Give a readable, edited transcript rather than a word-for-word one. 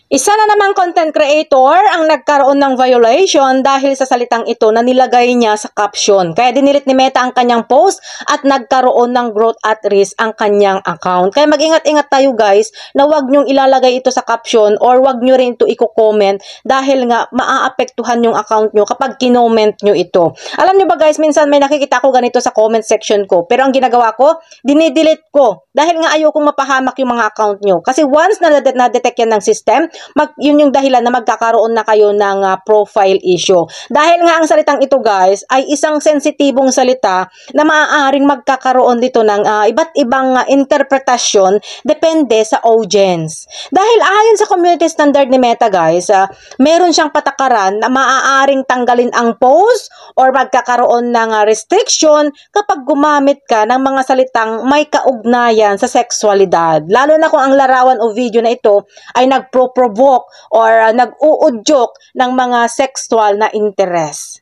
Isa na namang content creator ang nagkaroon ng violation dahil sa salitang ito na nilagay niya sa caption. Kaya dinilit ni Meta ang kanyang post at nagkaroon ng growth at risk ang kanyang account. Kaya mag-ingat-ingat tayo guys na wag nyong ilalagay ito sa caption or wag nyo rin ito i-comment dahil nga maaapektuhan yung account nyo kapag kinoment nyo ito. Alam nyo ba guys, minsan may nakikita ko ganito sa comment section ko. Pero ang ginagawa ko, dinidelete ko dahil nga ayokong mapahamak yung mga account nyo. Kasi once na-detect yan ng system, yun yung dahilan na magkakaroon na kayo ng profile issue. Dahil nga ang salitang ito guys ay isang sensitibong salita na maaaring magkakaroon dito ng iba't ibang interpretasyon depende sa audience. Dahil ayon sa community standard ni Meta guys, meron siyang patakaran na maaaring tanggalin ang post or magkakaroon ng restriction kapag gumamit ka ng mga salitang may kaugnayan sa sexualidad. Lalo na kung ang larawan o video na ito ay nagprovoke or nag-uudyok ng mga sexual na interest.